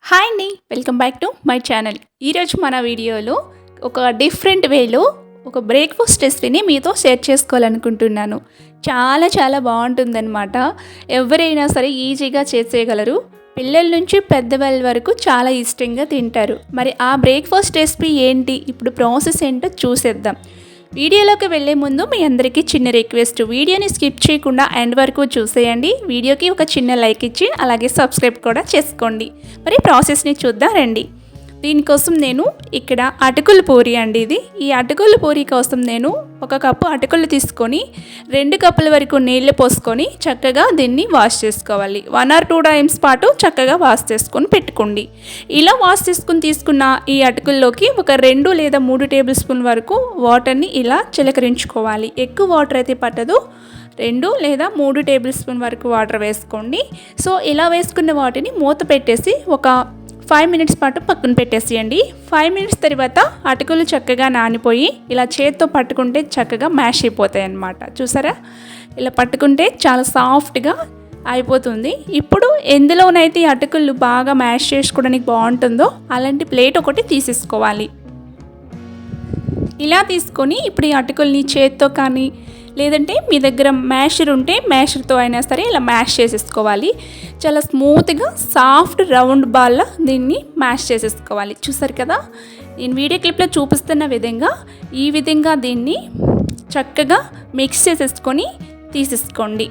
Hi అండి, welcome back to my channel. ఈరోజు మన వీడియోలో ఒక డిఫరెంట్ వేలో ఒక బ్రేక్ఫాస్ట్ రెసిపీని మీతో షేర్ చేసుకోవాలనుకుంటున్నాను. చాలా చాలా బాగుంటుందన్నమాట. ఎవరైనా సరే ఈజీగా చేసేయగలరు. పిల్లల నుంచి పెద్దవాళ్ళ వరకు చాలా ఇష్టంగా తింటారు. మరి ఆ బ్రేక్ఫాస్ట్ రెసిపీ ఏంటి, ఇప్పుడు ప్రాసెస్ ఏంటో చూసేద్దాం. వీడియోలోకి వెళ్ళే ముందు మీ అందరికీ చిన్న రిక్వెస్ట్, వీడియోని స్కిప్ చేయకుండా ఎండ్ వరకు చూసేయండి. వీడియోకి ఒక చిన్న లైక్ ఇచ్చి అలాగే సబ్స్క్రైబ్ కూడా చేసుకోండి. మరి ప్రాసెస్ని చూద్దాం రండి. దీనికోసం నేను ఇక్కడ అటుకుల పూరి అండి ఇది. ఈ అటుకుల పూరి కోసం నేను 1 కప్పు అటుకులు తీసుకొని 2 కప్పుల వరకు నీళ్లు పోసుకొని చక్కగా దీన్ని వాష్ చేసుకోవాలి. 1 or 2 టైమ్స్ పాటు చక్కగా వాష్ చేసుకొని పెట్టుకోండి. ఇలా వాష్ చేసుకుని తీసుకున్న ఈ అటుకుల్లోకి ఒక 2 లేదా 3 టేబుల్ స్పూన్ వరకు వాటర్ని ఇలా చిలకరించుకోవాలి. ఎక్కువ వాటర్ అయితే పట్టదు. 2 లేదా 3 టేబుల్ స్పూన్ వరకు వాటర్ వేసుకోండి. సో ఇలా వేసుకున్న వాటిని మూత పెట్టేసి ఒక 5 మినిట్స్ పాటు పక్కన పెట్టేసేయండి. 5 మినిట్స్ తర్వాత అటుకులు చక్కగా నానిపోయి ఇలా చేత్తో పట్టుకుంటే చక్కగా మ్యాష్ అయిపోతాయి అన్నమాట. చూసారా, ఇలా పట్టుకుంటే చాలా సాఫ్ట్గా అయిపోతుంది. ఇప్పుడు ఎందులోనైతే ఈ అటుకులు బాగా మ్యాష్ చేసుకోవడానికి బాగుంటుందో అలాంటి ప్లేట్ ఒకటి తీసేసుకోవాలి. ఇలా తీసుకొని ఇప్పుడు ఈ అటుకుల్ని చేత్తో కానీ లేదంటే మీ దగ్గర మ్యాషర్ ఉంటే మ్యాషర్తో అయినా సరే ఇలా మ్యాష్ చేసేసుకోవాలి. చాలా స్మూత్గా సాఫ్ట్ రౌండ్ బాల్లా దీన్ని మ్యాష్ చేసేసుకోవాలి. చూసారు కదా, నేను వీడియో క్లిప్లో చూపిస్తున్న విధంగా ఈ విధంగా దీన్ని చక్కగా మిక్స్ చేసేసుకొని తీసేసుకోండి.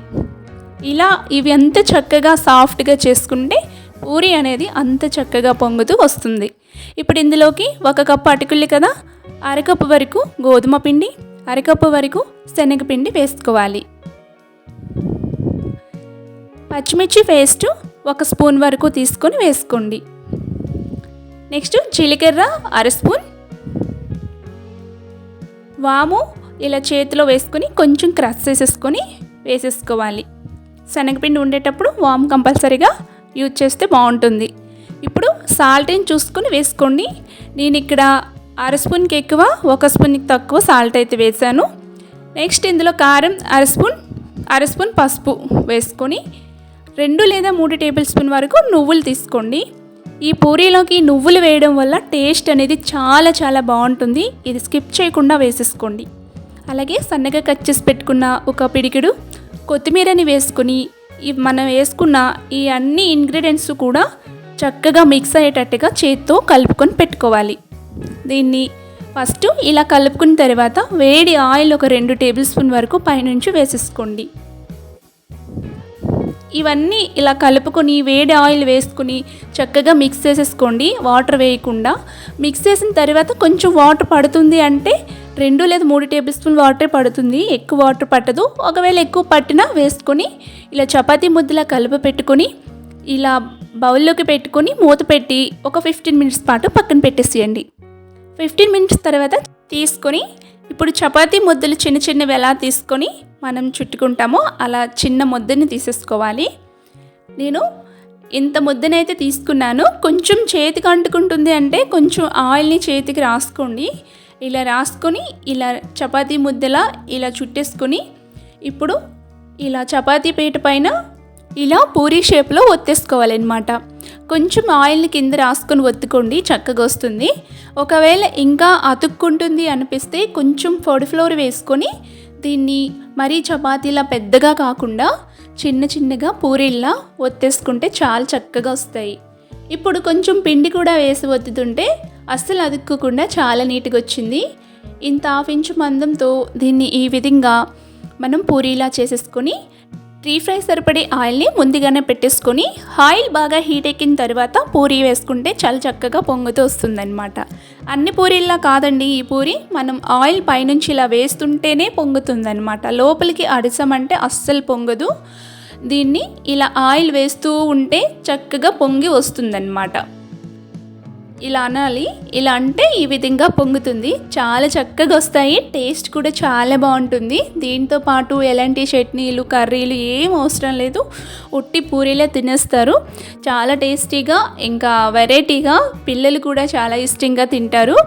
ఇలా ఇవి అంత చక్కగా సాఫ్ట్గా చేసుకుంటే పూరి అనేది అంత చక్కగా పొంగుతూ వస్తుంది. ఇప్పుడు ఇందులోకి 1 కప్పు అటుకులు కదా, 1/2 కప్పు వరకు గోధుమ పిండి, 1/2 కప్పు వరకు శనగపిండి వేసుకోవాలి. పచ్చిమిర్చి పేస్ట్ 1 స్పూన్ వరకు తీసుకొని వేసుకోండి. నెక్స్ట్ జీలకర్ర 1/2 స్పూన్, వాము ఇలా చేతిలో వేసుకొని కొంచెం క్రష్ చేసేసుకొని వేసేసుకోవాలి. శనగపిండి ఉండేటప్పుడు వాము కంపల్సరీగా యూజ్ చేస్తే బాగుంటుంది. ఇప్పుడు సాల్ట్ని చూసుకొని వేసుకోండి. నేను ఇక్కడ 1/2 స్పూన్కి ఎక్కువ 1 స్పూన్కి తక్కువ సాల్ట్ అయితే వేసాను. నెక్స్ట్ ఇందులో కారం 1/2 స్పూన్ పసుపు వేసుకొని 2 లేదా 3 టేబుల్ స్పూన్ వరకు నువ్వులు తీసుకోండి. ఈ పూరీలోకి నువ్వులు వేయడం వల్ల టేస్ట్ అనేది చాలా చాలా బాగుంటుంది. ఇది స్కిప్ చేయకుండా వేసేసుకోండి. అలాగే సన్నగా కట్ చేసి పెట్టుకున్న ఒక పిడికెడు కొత్తిమీరని వేసుకొని మనం వేసుకున్న ఈ అన్ని ఇంగ్రీడియంట్స్ కూడా చక్కగా మిక్స్ అయ్యేటట్టుగా చేత్తో కలుపుకొని పెట్టుకోవాలి. దీన్ని ఫస్ట్ ఇలా కలుపుకున్న తర్వాత వేడి ఆయిల్ ఒక 2 టేబుల్ స్పూన్ వరకు పైనుంచి వేసేసుకోండి. ఇవన్నీ ఇలా కలుపుకొని వేడి ఆయిల్ వేసుకుని చక్కగా మిక్స్ చేసేసుకోండి, వాటర్ వేయకుండా. మిక్స్ చేసిన తర్వాత కొంచెం వాటర్ పడుతుంది అంటే 2 లేదా 3 టేబుల్ స్పూన్ వాటర్ పడుతుంది, ఎక్కువ వాటర్ పట్టదు. ఒకవేళ ఎక్కువ పట్టినా వేసుకొని ఇలా చపాతీ ముద్దలా కలిపి పెట్టుకొని ఇలా బౌల్లోకి పెట్టుకొని మూత పెట్టి ఒక 15 మినిట్స్ పాటు పక్కన పెట్టేసేయండి. 15 మినిట్స్ తర్వాత తీసుకొని ఇప్పుడు చపాతీ ముద్దలు చిన్న చిన్నవి ఎలా తీసుకొని మనం చుట్టుకుంటామో అలా చిన్న ముద్దని తీసేసుకోవాలి. నేను ఇంత ముద్దనైతే తీసుకున్నాను. కొంచెం చేతికి అంటుకుంటుంది అంటే కొంచెం ఆయిల్ని చేతికి రాసుకోండి. ఇలా రాసుకొని ఇలా చపాతీ ముద్దలా ఇలా చుట్టేసుకొని ఇప్పుడు ఇలా చపాతీ పీట పైన ఇలా పూరీ షేప్లో ఒత్తేసుకోవాలన్నమాట. కొంచెం ఆయిల్ని కింద రాసుకొని ఒత్తుకోండి, చక్కగా వస్తుంది. ఒకవేళ ఇంకా అతుక్కుంటుంది అనిపిస్తే కొంచెం పొడి ఫ్లోర్ వేసుకొని దీన్ని మరీ చపాతీలా పెద్దగా కాకుండా చిన్న చిన్నగా పూరీల్లా ఒత్తేసుకుంటే చాలా చక్కగా వస్తాయి. ఇప్పుడు కొంచెం పిండి కూడా వేసి ఒత్తుతుంటే అస్సలు అతుక్కోకుండా చాలా నీట్గా వచ్చింది. ఇంత 1/2 ఇంచు మందంతో దీన్ని ఈ విధంగా మనం పూరీలా చేసేసుకొని డీప్ ఫ్రై సరిపడే ఆయిల్ని ముందుగానే పెట్టేసుకొని ఆయిల్ బాగా హీట్ ఎక్కిన తర్వాత పూరీ వేసుకుంటే చాలా చక్కగా పొంగుతూ వస్తుందన్నమాట. అన్ని పూరీల్లా కాదండి, ఈ పూరి మనం ఆయిల్ పైనుంచి ఇలా వేస్తుంటేనే పొంగుతుందన్నమాట. లోపలికి అడిసామంటే అస్సలు పొంగదు. దీన్ని ఇలా ఆయిల్ వేస్తూ ఉంటే చక్కగా పొంగి వస్తుందన్నమాట. ఇలా అనాలి. ఇలా అంటే ఈ విధంగా పొంగుతుంది, చాలా చక్కగా వస్తాయి. టేస్ట్ కూడా చాలా బాగుంటుంది. దీంతో పాటు ఎలాంటి చట్నీలు కర్రీలు ఏం అవసరం లేదు, ఉట్టి పూరీలే తినేస్తారు. చాలా టేస్టీగా ఇంకా వెరైటీగా పిల్లలు కూడా చాలా ఇష్టంగా తింటారు.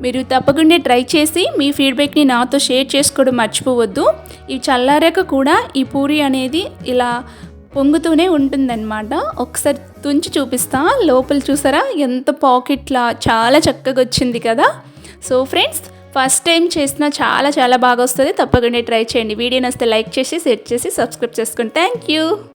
మీరు తప్పకుండా ట్రై చేసి మీ ఫీడ్బ్యాక్ని నాతో షేర్ చేసుకోవడం మర్చిపోవద్దు. ఇవి చల్లారాక కూడా ఈ పూరీ అనేది ఇలా పొంగుతూనే ఉంటుందన్నమాట. ఒకసారి తుంచి చూపిస్తా. లోపల చూసారా ఎంత పాకెట్లా చాలా చక్కగా వచ్చింది కదా. సో ఫ్రెండ్స్, ఫస్ట్ టైం చేసినా చాలా బాగా వస్తుంది. తప్పకుండా ట్రై చేయండి. వీడియో నచ్చితే లైక్ చేసి షేర్ చేసి సబ్స్క్రైబ్ చేసుకోండి. Thank you.